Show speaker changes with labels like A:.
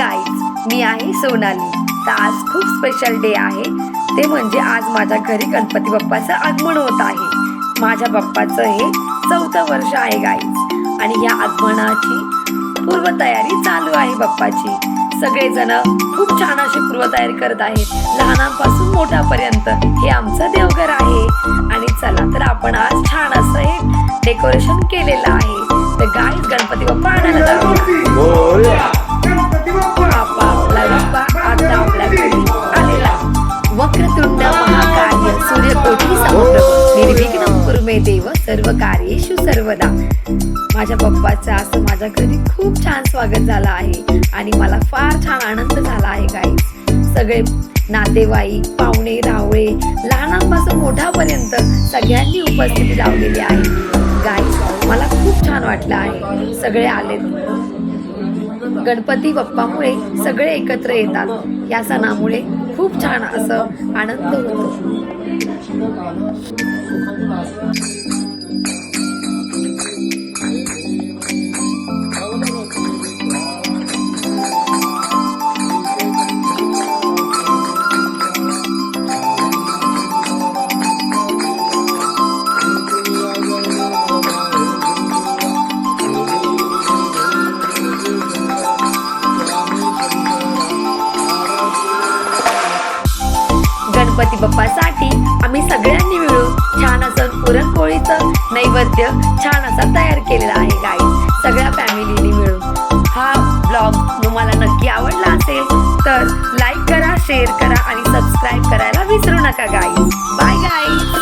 A: Guys, मी आहे सोनाली। तर आज खूप स्पेशल डे आहे, ते म्हणजे आज माझ्या घरी गणपती बाप्पाचं आगमन होत आहे। माझ्या बाप्पाचं हे 4थं वर्ष आहे गाईज, आणि या आगमनाची पूर्वतयारी चालू आहे बाप्पाची। सगळेजण खूप छान अशी पूर्वतयारी करत आहेत, लहानांपासून मोठ्यापर्यंत। हे आमचं देवघर आहे, आणि चला तर आपण आज छान असं हे डेकोरेशन केलेलं आहे। तर गाईज, गणपती बाप्पा आणायला जाऊया। आपला बाप्पा आता आपल्या घरी आलेला। वक्रतुंड महाकाय सूर्यकोटी समप्रभ निर्विघ्नं कुरु मे देव सर्व कार्येषु सर्वदा। माझ्या बाप्पाचं असं माझ्या घरी खूप छान स्वागत झालं आहे, आणि मला फार छान आनंद झाला आहे गाईज। सगळे नातेवाईक, पाहुणे रावळे, लहानांपासून मोठ्यापर्यंत सगळ्यांनी उपस्थिती लावलेली आहे गाईज। मला खूप छान वाटलं आहे, सगळे आलेत। गणपती बाप्पामुळे सगळे एकत्र येतात, या सणामुळे खूप छान असं आनंद होतो। गणपती बाप्पासाठी आम्ही सगळ्यांनी मिळून छान असं पुरणपोळीचं नैवेद्य छान असा तयार केलेला आहे गाईज, सगळ्या फॅमिलीने मिळून। हा ब्लॉग तुम्हाला नक्की आवडला असेल तर लाईक करा, शेअर करा आणि सबस्क्राईब करायला विसरू नका गाईज। Bye guys.